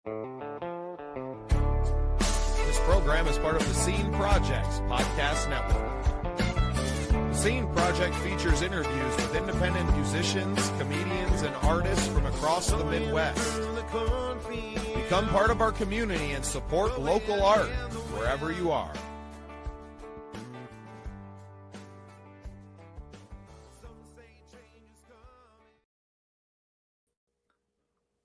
This program is part of the Scene Project's podcast network. The Scene Project features interviews with independent musicians, comedians, and artists from across the Midwest. Become part of our community and support local art wherever you are.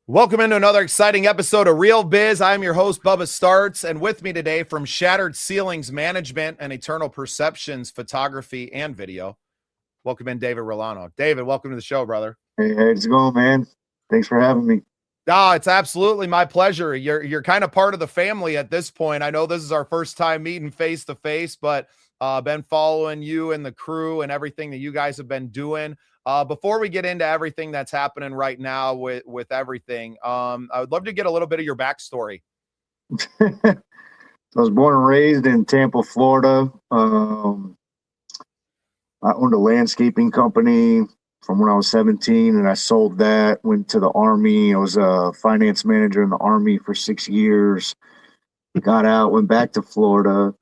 Welcome into another exciting episode of Real Biz. I'm your host, Bubba Startz, and with me today from Shattered Ceilings Management and Eternal Perceptions Photography and Video, welcome in David Rolano. David, welcome to the show, brother. Hey, how's it going, man? Thanks for having me. It's absolutely my pleasure. You're kind of part of the family at this point. I know this is our first time meeting face to face, but been following you and the crew and everything that you guys have been doing. Before we get into everything that's happening right now with everything, I would love to get a little bit of your backstory. I was born and raised in Tampa, Florida. I owned a landscaping company from when I was 17, and I sold that, went to the Army. I was a finance manager in the Army for 6 years. Got out, went back to Florida,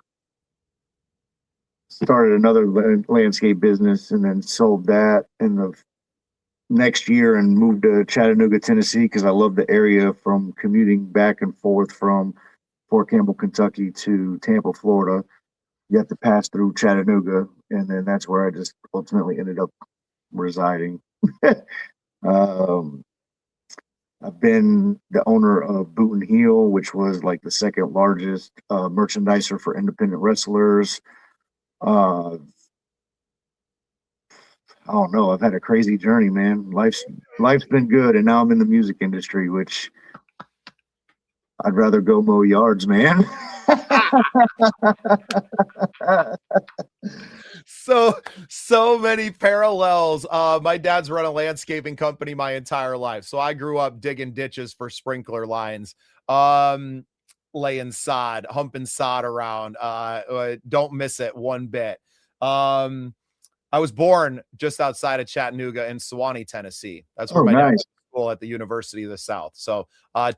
started another landscape business, and then sold that in the next year and moved to Chattanooga, Tennessee, because I love the area from commuting back and forth from Fort Campbell, Kentucky to Tampa, Florida. You have to pass through Chattanooga, and then that's where I just ultimately ended up residing. I've been the owner of Boot and Heel, which was like the second largest merchandiser for independent wrestlers. I don't know. I've had a crazy journey, man. Life's been good, and now I'm in the music industry, which I'd rather go mow yards, man. So many parallels. My dad's run a landscaping company my entire life, so I grew up digging ditches for sprinkler lines. Laying sod, humping sod around. Don't miss it one bit. I was born just outside of Chattanooga in Sewanee, Tennessee. That's where my dad went to school at the University of the South. So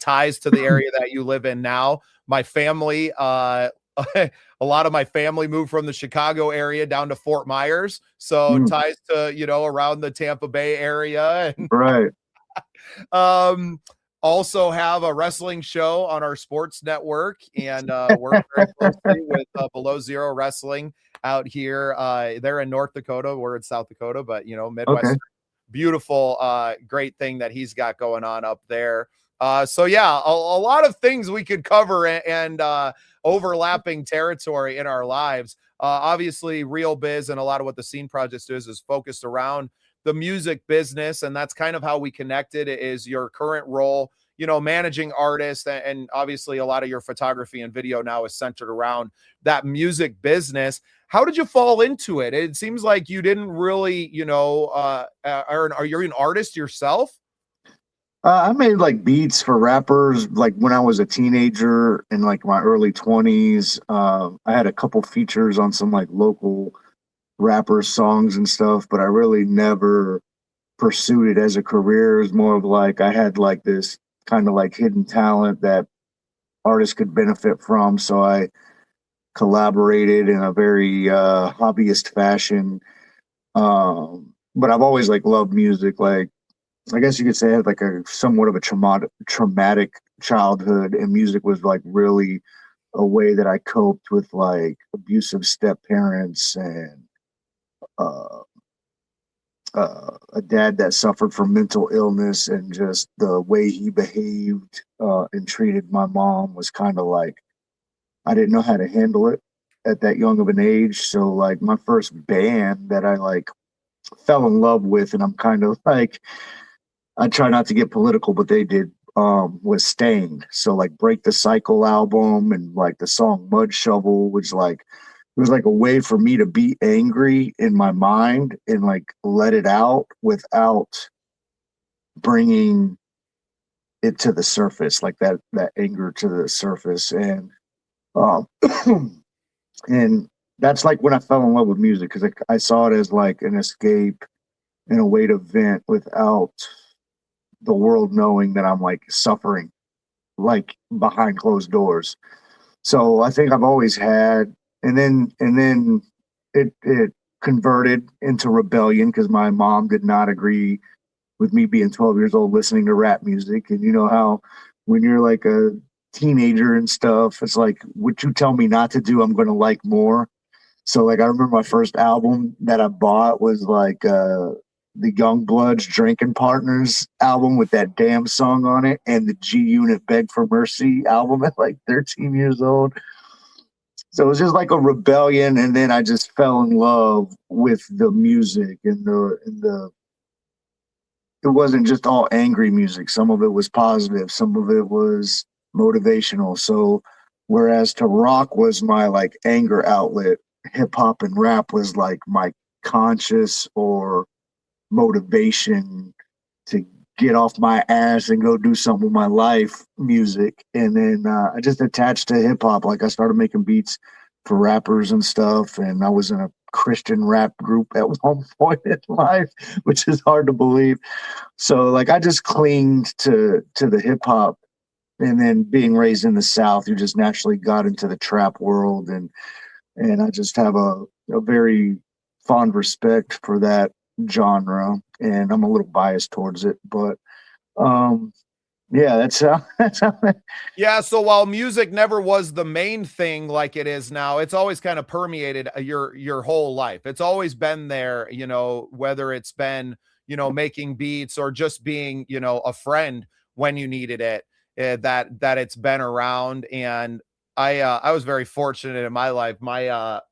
ties to the area that you live in now. My family, a lot of my family moved from the Chicago area down to Fort Myers. So ties to, around the Tampa Bay area. And, right. Also have a wrestling show on our sports network, and work very closely with Below Zero Wrestling out here. They're in North Dakota. We're in South Dakota, but Midwest. Okay. Beautiful, great thing that he's got going on up there. So yeah, a lot of things we could cover and overlapping territory in our lives. Obviously, Real Biz and a lot of what the Scene Project is focused around the music business, and that's kind of how we connected. Is your current role, managing artists, and obviously a lot of your photography and video now is centered around that music business. How did you fall into it? It seems like you didn't really, are you an artist yourself? I made like beats for rappers like when I was a teenager in like my early 20s. I had a couple features on some like local rappers' songs and stuff, but I really never pursued it as a career. It was more of like I had like this kind of like hidden talent that artists could benefit from, so I collaborated in a very hobbyist fashion. But I've always like loved music. Like I guess you could say I had like a somewhat of a traumatic childhood, and music was like really a way that I coped with like abusive step parents and a dad that suffered from mental illness, and just the way he behaved and treated my mom was kind of like, I didn't know how to handle it at that young of an age. So like my first band that I like fell in love with, and I'm kind of like, I try not to get political, but they did, was Stained. So like Break the Cycle album and like the song Mud Shovel was like, it was like a way for me to be angry in my mind and like let it out without bringing it to the surface, like that anger to the surface. And and that's like when I fell in love with music, because I saw it as like an escape and a way to vent without the world knowing that I'm like suffering. like behind closed doors. So I think I've always had, and then it converted into rebellion because my mom did not agree with me being 12 years old listening to rap music. And you know how when you're like a teenager and stuff, it's like what you tell me not to do, I'm going to like more. So like I remember my first album that I bought was like the Young Bloods Drinking Partners album with that damn song on it, and the G Unit Beg for Mercy album at like 13 years old. So it was just like a rebellion, and then I just fell in love with the music and the it wasn't just all angry music. Some of it was positive, some of it was motivational. So whereas to rock was my like anger outlet, hip hop and rap was like my conscious or motivation to get off my ass and go do something with my life music. And then I just attached to hip hop. Like I started making beats for rappers and stuff. And I was in a Christian rap group at one point in life, which is hard to believe. So like I just clinged to the hip hop, and then being raised in the South, you just naturally got into the trap world, and I just have a very fond respect for that genre, and I'm a little biased towards it, but um yeah, that's how that's how Yeah, so while music never was the main thing like it is now, it's always kind of permeated your whole life. It's always been there, you know, whether it's been, you know, making beats or just being, you know, a friend when you needed it, that it's been around. And I was very fortunate in my life. My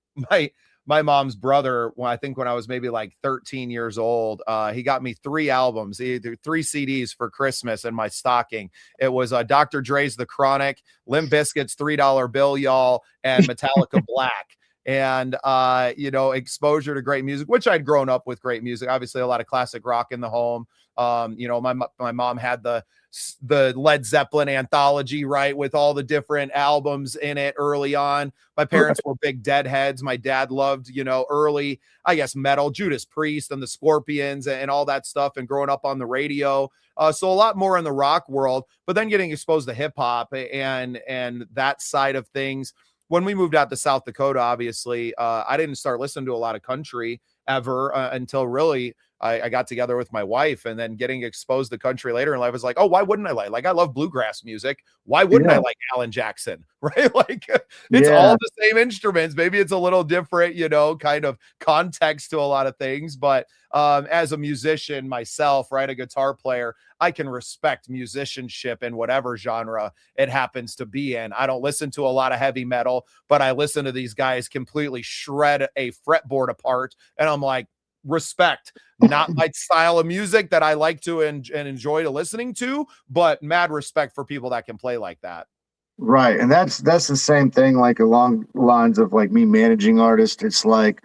my mom's brother, when I think when I was maybe like 13 years old, he got me 3 albums, either 3 CDs for Christmas in my stocking. It was Dr. Dre's The Chronic, Limp Bizkit's $3 Bill, y'all, and Metallica Black. And you know, exposure to great music, which I'd grown up with great music. Obviously, a lot of classic rock in the home. You know, my mom had the Led Zeppelin anthology, right, with all the different albums in it early on. My parents were big Deadheads. My dad loved, you know, early, I guess, metal, Judas Priest and the Scorpions and all that stuff, and growing up on the radio. So a lot more in the rock world, but then getting exposed to hip hop and that side of things. When we moved out to South Dakota, obviously, I didn't start listening to a lot of country ever until really I got together with my wife, and then getting exposed to country later in life was like, oh, why wouldn't I like I love bluegrass music. Why wouldn't I yeah, like Alan Jackson? Right? Like it's all yeah, the same instruments. Maybe it's a little different, you know, kind of context to a lot of things. But as a musician myself, right, a guitar player, I can respect musicianship in whatever genre it happens to be in. I don't listen to a lot of heavy metal, but I listen to these guys completely shred a fretboard apart, and I'm like, respect. Not my style of music that I like to and enjoy to listening to, but mad respect for people that can play like that. right. And that's the same thing, like along lines of like me managing artists. It's like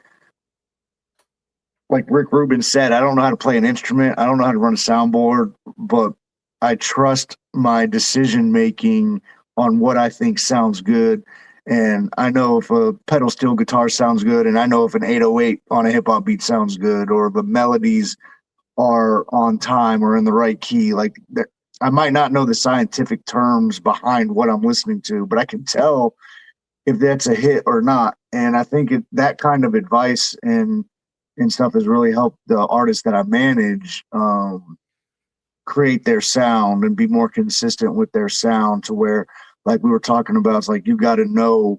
Rick Rubin said, I don't know how to play an instrument. I don't know how to run a soundboard, but I trust my decision making on what I think sounds good. And I know if a pedal steel guitar sounds good, and I know if an 808 on a hip hop beat sounds good, or the melodies are on time or in the right key. Like I might not know the scientific terms behind what I'm listening to, but I can tell if that's a hit or not. And I think that kind of advice and stuff has really helped the artists that I manage create their sound and be more consistent with their sound to where, like we were talking about, it's like you got to know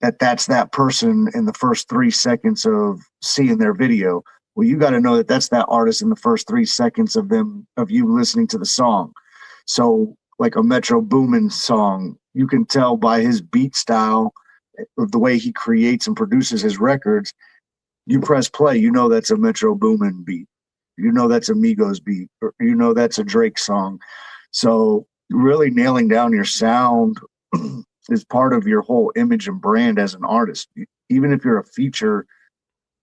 that that's that person in the first 3 seconds of seeing their video. Well, you got to know that that's that artist in the first 3 seconds of you listening to the song. So like a Metro Boomin song, you can tell by his beat style, the way he creates and produces his records. You press play, you know that's a Metro Boomin beat. You know that's a Migos beat, or you know that's a Drake song. So really nailing down your sound is part of your whole image and brand as an artist. Even if you're a feature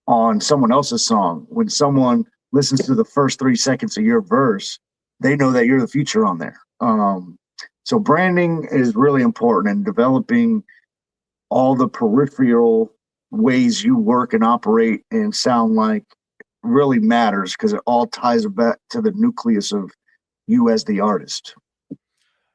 on someone else's song, when someone listens to the first 3 seconds of your verse, they know that you're the feature on there. So branding is really important, and developing all the peripheral ways you work and operate and sound like really matters, because it all ties back to the nucleus of you as the artist.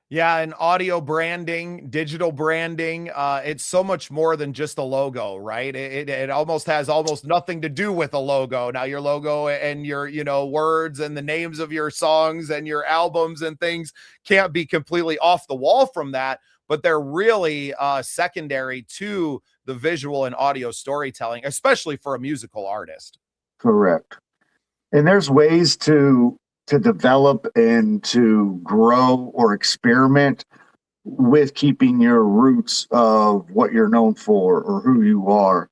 Yeah, and audio branding, digital branding, it's so much more than just a logo, right? It almost has almost nothing to do with a logo. Now your logo and your, words and the names of your songs and your albums and things can't be completely off the wall from that, but they're really secondary to the visual and audio storytelling, especially for a musical artist. Correct. And there's ways to develop and to grow or experiment with keeping your roots of what you're known for or who you are.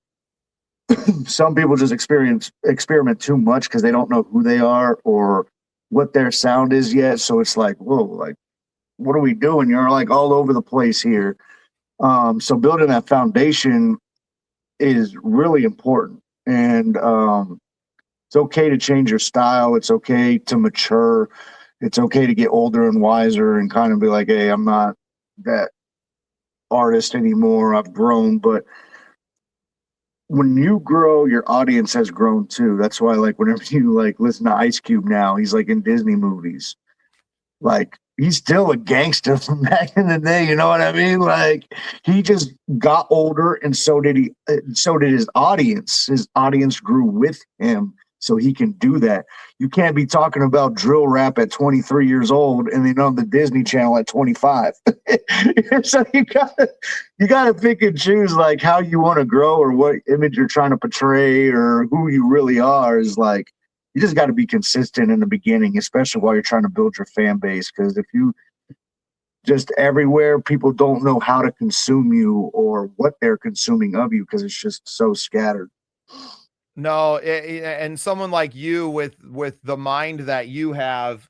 Some people just experiment too much because they don't know who they are or what their sound is yet. So it's like, whoa, like what are we doing? You're like all over the place here. So building that foundation is really important. And it's okay to change your style. It's okay to mature. It's okay to get older and wiser and kind of be like, hey, I'm not that artist anymore. I've grown. But when you grow, your audience has grown too. That's why, like, whenever you like listen to Ice Cube now, he's like in Disney movies. Like, he's still a gangster from back in the day. You know what I mean? Like, he just got older, and so did he. So did his audience. His audience grew with him, so he can do that. You can't be talking about drill rap at 23 years old and then on the Disney Channel at 25. So you gotta pick and choose like how you want to grow or what image you're trying to portray or who you really are. Is like you just got to be consistent in the beginning, especially while you're trying to build your fan base. Because if you just everywhere, people don't know how to consume you or what they're consuming of you because it's just so scattered. No, and someone like you with the mind that you have,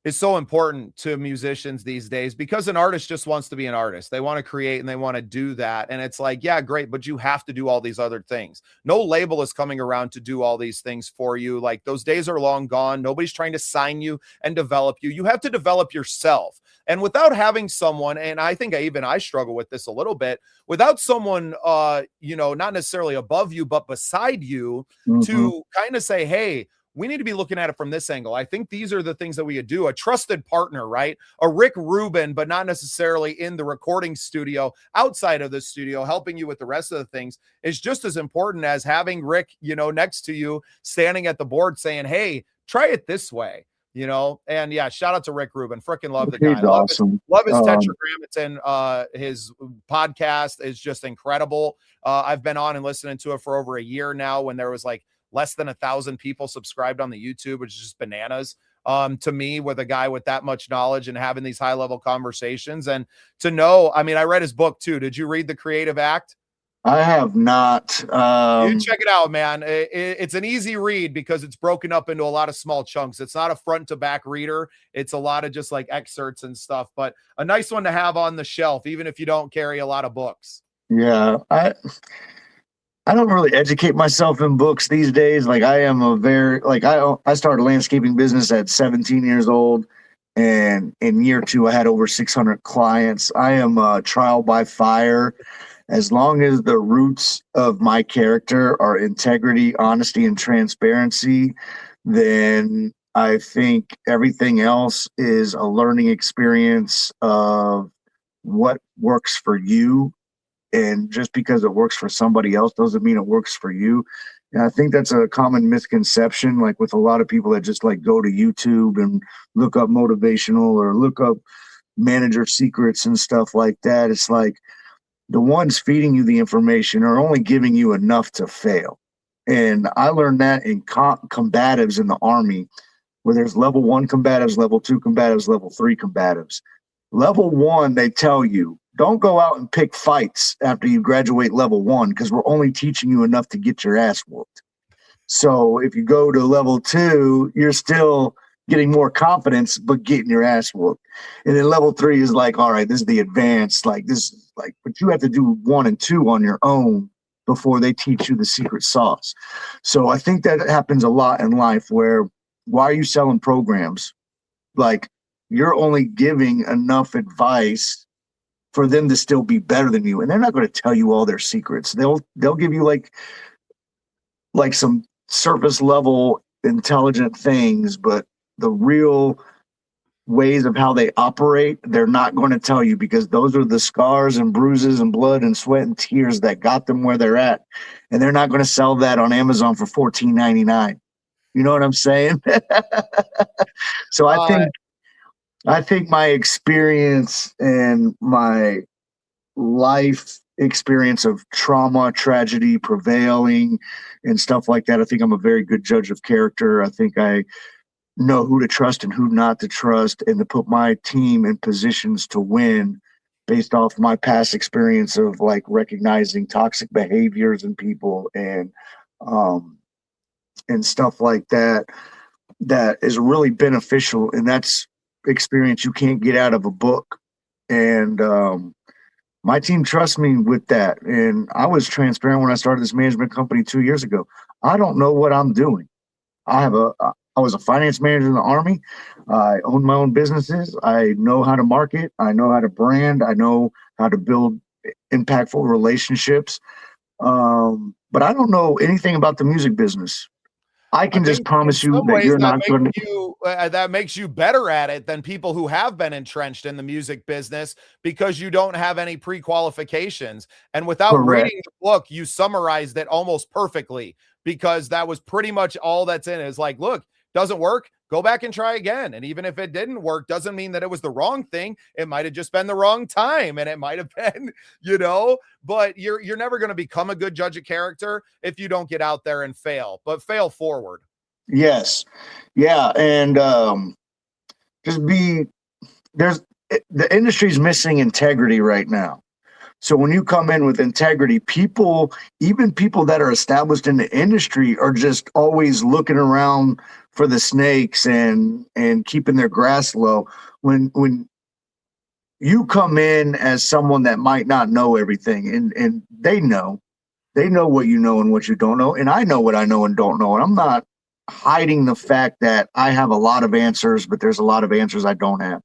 is so important to musicians these days because an artist just wants to be an artist. They want to create and they want to do that. And it's like, yeah, great, but you have to do all these other things. No label is coming around to do all these things for you. Like those days are long gone. Nobody's trying to sign you and develop you. You have to develop yourself. And without having someone, and I think I struggle with this a little bit, without someone, not necessarily above you, but beside you to kind of say, hey, we need to be looking at it from this angle. I think these are the things that we could do. A trusted partner, right? A Rick Rubin, but not necessarily in the recording studio, outside of the studio, helping you with the rest of the things is just as important as having Rick, next to you, standing at the board saying, hey, try it this way. And yeah, shout out to Rick Rubin. Freaking love the guy. He's awesome. Love his Tetragrammaton. His podcast is just incredible. I've been on and listening to it for over a year now when there was like less than 1,000 people subscribed on the YouTube, which is just bananas to me with a guy with that much knowledge and having these high level conversations. And to know, I mean, I read his book too. Did you read The Creative Act? I have not. You check it out, man. It's an easy read because it's broken up into a lot of small chunks. It's not a front to back reader. It's a lot of just like excerpts and stuff, but a nice one to have on the shelf, even if you don't carry a lot of books. Yeah. I don't really educate myself in books these days. Like I am I started a landscaping business at 17 years old. And in year 2, I had over 600 clients. I am trial by fire. As long as the roots of my character are integrity, honesty, and transparency, then I think everything else is a learning experience of what works for you. And just because it works for somebody else doesn't mean it works for you. And I think that's a common misconception, like with a lot of people that just like go to YouTube and look up motivational or look up manager secrets and stuff like that. It's like the ones feeding you the information are only giving you enough to fail. And I learned that in combatives in the Army, where there's level 1 combatives, level 2 combatives, level 3 combatives. Level 1, they tell you, don't go out and pick fights after you graduate level 1 because we're only teaching you enough to get your ass whooped. So if you go to level 2, you're still getting more confidence, but getting your ass whooped. And then level 3 is like, all right, this is the advanced, like this is like, but you have to do 1 and 2 on your own before they teach you the secret sauce. So I think that happens a lot in life where, why are you selling programs? Like, you're only giving enough advice for them to still be better than you. And they're not going to tell you all their secrets. They'll give you like some surface level intelligent things, but the real ways of how they operate, they're not going to tell you, because those are the scars and bruises and blood and sweat and tears that got them where they're at. And they're not going to sell that on Amazon for $14.99. You know what I'm saying? So I think my experience and my life experience of trauma, tragedy, prevailing, and stuff like that, I think I'm a very good judge of character. I think I know who to trust and who not to trust, and to put my team in positions to win based off my past experience of like recognizing toxic behaviors in people and stuff like that, that is really beneficial. And that's experience you can't get out of a book. And my team trusts me with that. And I was transparent when I started this management company 2 years ago. I don't know what I'm doing. I was a finance manager in the Army. I own my own businesses. I know how to market. I know how to brand. I know how to build impactful relationships. But I don't know anything about the music business. I can just promise you that you're not going to. That makes you better at it than people who have been entrenched in the music business, because you don't have any pre-qualifications. And without reading the book, you summarized it almost perfectly, because that was pretty much all that's in it. It's like, look, doesn't work, go back and try again. And even if it didn't work, doesn't mean that it was the wrong thing. It might have just been the wrong time, and it might have been, but you're never going to become a good judge of character if you don't get out there and fail, but fail forward. Yes. Yeah. And the industry's missing integrity right now. So when you come in with integrity, even people that are established in the industry, are just always looking around for the snakes and keeping their grass low. When you come in as someone that might not know everything, and they know what you know and what you don't know, and I know what I know and don't know, and I'm not hiding the fact that I have a lot of answers, but there's a lot of answers I don't have.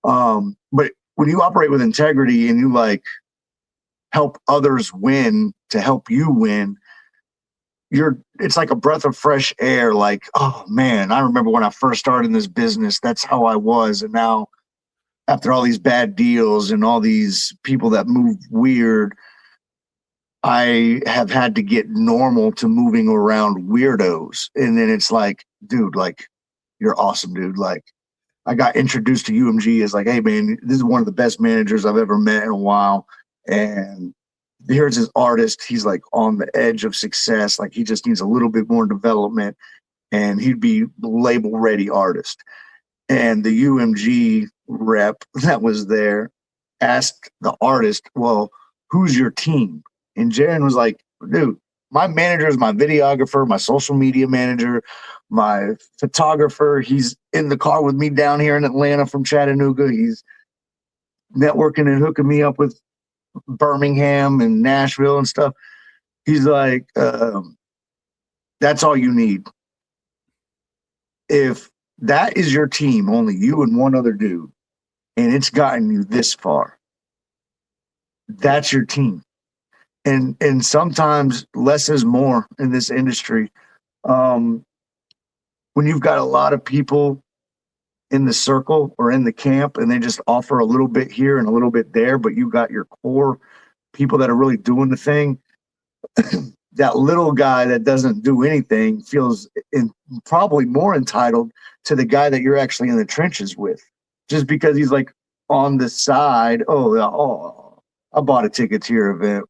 But when you operate with integrity and you help others win to help you win, it's like a breath of fresh air. Like, oh man, I remember when I first started in this business, that's how I was. And now, after all these bad deals and all these people that move weird, I have had to get normal to moving around weirdos. And then it's like, dude, like, you're awesome, dude. Like, I got introduced to UMG as like, hey man, this is one of the best managers I've ever met in a while. And here's his artist. He's like on the edge of success. Like, he just needs a little bit more development, and he'd be label ready artist. And the UMG rep that was there asked the artist, well, who's your team? And Jaron was like, dude, my manager is my videographer, my social media manager, my photographer. He's in the car with me down here in Atlanta from Chattanooga. He's networking and hooking me up with Birmingham and Nashville and stuff. He's like, that's all you need. If that is your team, only you and one other dude, and it's gotten you this far, that's your team. And sometimes less is more in this industry. When you've got a lot of people in the circle or in the camp, and they just offer a little bit here and a little bit there, but you got your core people that are really doing the thing, that little guy that doesn't do anything feels probably more entitled to the guy that you're actually in the trenches with, just because he's like on the side. Oh, I bought a ticket to your event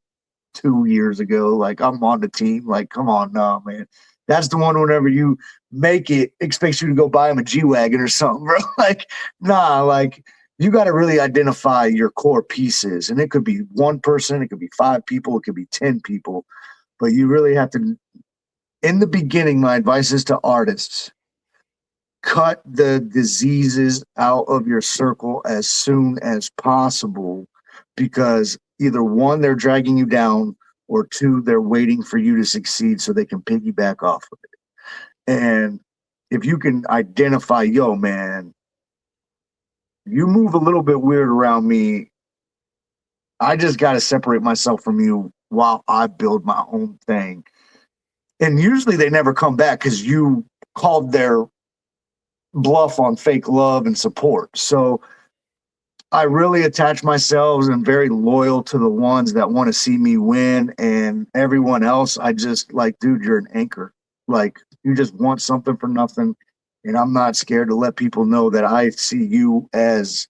2 years ago. Like, I'm on the team. Like, come on, no, man. That's the one, whenever you make it, expects you to go buy him a G-Wagon or something, bro. Like, nah, like, you got to really identify your core pieces. And it could be one person, it could be 5 people, it could be 10 people. But you really have to, in the beginning, my advice is to artists, cut the diseases out of your circle as soon as possible, because either one, they're dragging you down, or 2, they're waiting for you to succeed so they can piggyback off of it. And if you can identify, yo, man, you move a little bit weird around me, I just got to separate myself from you while I build my own thing. And usually they never come back, because you called their bluff on fake love and support. So I really attach myself and very loyal to the ones that want to see me win, and everyone else, I just like, dude, you're an anchor. Like, you just want something for nothing. And I'm not scared to let people know that I see you as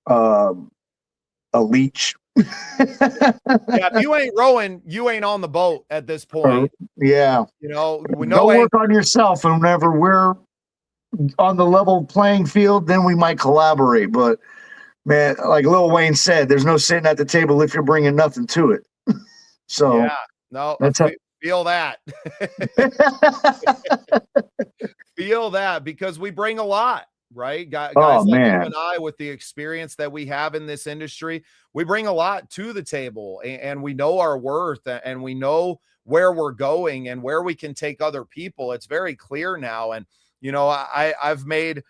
a leech. Yeah, if you ain't rowing, you ain't on the boat at this point. Yeah. You know, go work on yourself, and whenever we're on the level playing field, then we might collaborate. But man, like Lil Wayne said, there's no sitting at the table if you're bringing nothing to it. So yeah, no, that's feel that. Feel that, because we bring a lot, right? Guys like you and I, with the experience that we have in this industry, we bring a lot to the table, and we know our worth, and we know where we're going and where we can take other people. It's very clear now. And, you know, I've made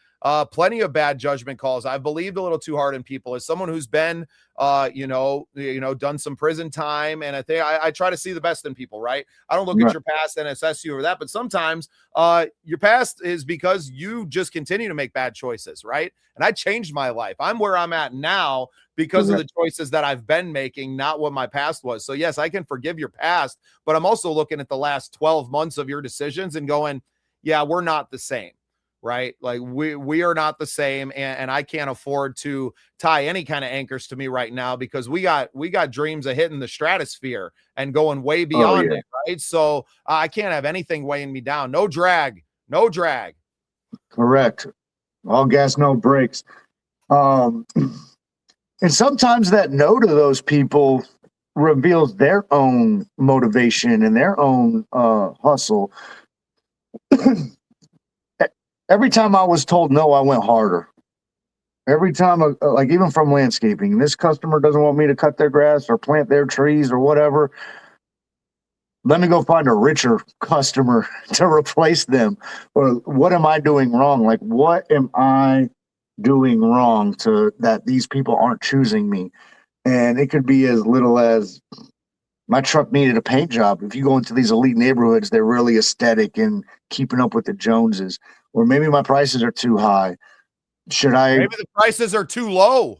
plenty of bad judgment calls. I've believed a little too hard in people. As someone who's been, done some prison time, and I try to see the best in people, right? I don't look at your past and assess you over that, but sometimes your past is because you just continue to make bad choices, right? And I changed my life. I'm where I'm at now because of the choices that I've been making, not what my past was. So yes, I can forgive your past, but I'm also looking at the last 12 months of your decisions and going, yeah, we're not the same. Right? Like we are not the same. And I can't afford to tie any kind of anchors to me right now, because we got dreams of hitting the stratosphere and going way beyond it. Right. So I can't have anything weighing me down. No drag. Correct. All gas, no brakes. And sometimes that no to those people reveals their own motivation and their own hustle. Every time I was told no, I went harder. Every time, like even from landscaping, this customer doesn't want me to cut their grass or plant their trees or whatever. Let me go find a richer customer to replace them. Or what am I doing wrong? Like, what am I doing wrong to that these people aren't choosing me? And it could be as little as my truck needed a paint job. If you go into these elite neighborhoods, they're really aesthetic and keeping up with the Joneses. Or maybe my prices are too high. Maybe the prices are too low.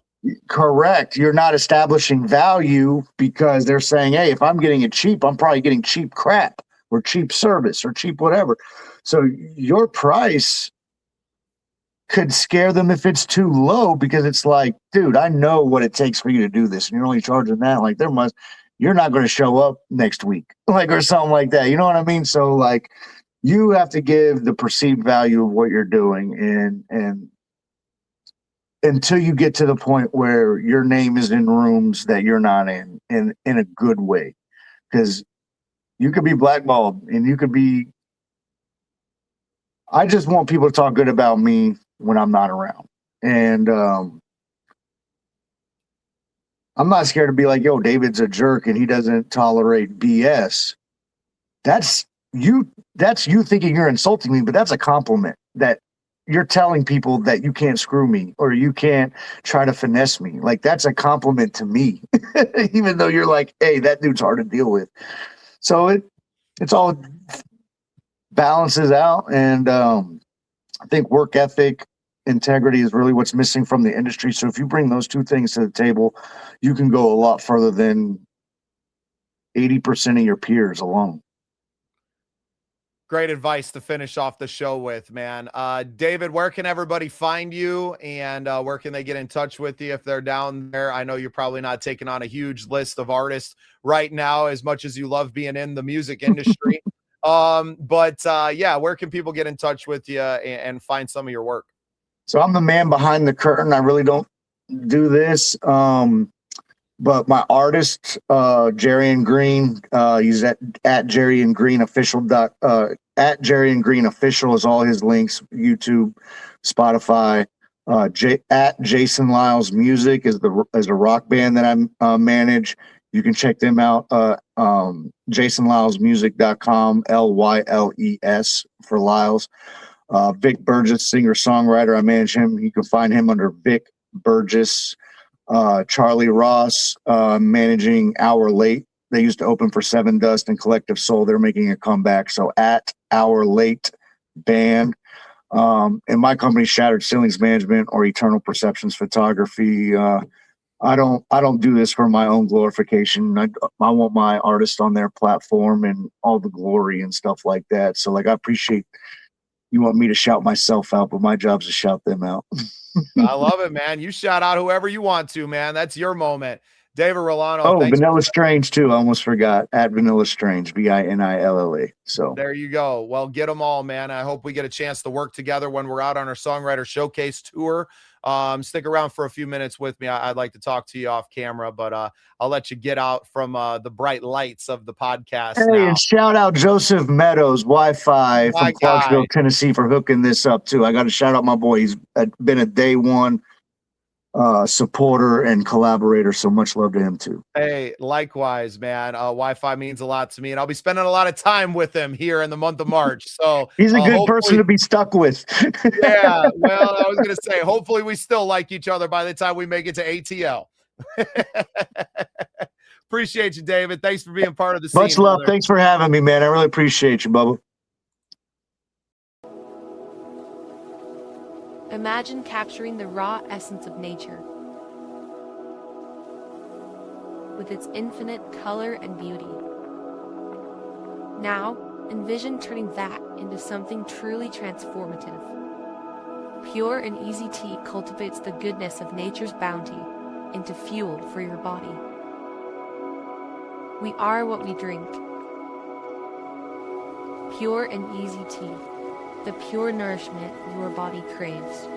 Correct. You're not establishing value because they're saying, hey, if I'm getting it cheap, I'm probably getting cheap crap or cheap service or cheap whatever. So your price could scare them if it's too low, because it's like, dude, I know what it takes for you to do this, and you're only charging that. Like, you're not going to show up next week, like, or something like that. You know what I mean? So like, you have to give the perceived value of what you're doing, and until you get to the point where your name is in rooms that you're not in a good way, because you could be blackballed and you could be. I just want people to talk good about me when I'm not around, and I'm not scared to be like, yo, David's a jerk and he doesn't tolerate BS. That's you thinking you're insulting me, but that's a compliment. That you're telling people that you can't screw me or you can't try to finesse me. Like, that's a compliment to me, even though you're like, hey, that dude's hard to deal with. So it's all balances out. And I think work ethic, integrity is really what's missing from the industry. So if you bring those two things to the table, you can go a lot further than 80% of your peers alone. Great advice to finish off the show with, man. David, where can everybody find you, and where can they get in touch with you if they're down there? I know you're probably not taking on a huge list of artists right now, as much as you love being in the music industry. Yeah, where can people get in touch with you and find some of your work? So I'm the man behind the curtain. I really don't do this. But my artist, Jerry and Green, he's at Jerry and Green official at Jerry and Green official is all his links. YouTube, Spotify. At Jason Lyles Music is a rock band that I manage. You can check them out. JasonLylesMusic.com, LYLES for Lyles. Vic Burgess, singer songwriter. I manage him. You can find him under Vic Burgess. Charlie Ross, managing Hour Late. They used to open for Seven Dust and Collective Soul. They're making a comeback. So at Hour Late Band. In my company, Shattered Ceilings Management or Eternal Perceptions Photography. I don't do this for my own glorification. I want my artist on their platform and all the glory and stuff like that. So like I appreciate you want me to shout myself out, but my job's to shout them out. I love it, man. You shout out whoever you want to, man. That's your moment. David Rolano, Oh, thanks. Vanilla Strange too. I almost forgot. At Vanilla Strange, VINILLA. So There you go. Well, get them all, man. I hope we get a chance to work together when we're out on our songwriter showcase tour. Stick around for a few minutes with me. I'd like to talk to you off camera, but I'll let you get out from the bright lights of the podcast hey, now. and shout out Joseph Meadows, Wi-Fi My from Clarksville, Tennessee, for hooking this up too. I got to shout out my boy. He's been a day one supporter and collaborator. So much love to him too. Hey, likewise, man. Wi-Fi means a lot to me, and I'll be spending a lot of time with him here in the month of March. So he's a good person to be stuck with. Yeah, well, I was going to say, hopefully we still like each other by the time we make it to ATL. Appreciate you, David. Thanks for being part of the scene. Much love. Brother. Thanks for having me, man. I really appreciate you, Bubba. Imagine capturing the raw essence of nature, with its infinite color and beauty. Now, envision turning that into something truly transformative. Pure and easy tea cultivates the goodness of nature's bounty into fuel for your body. We are what we drink. Pure and easy tea, the pure nourishment your body craves.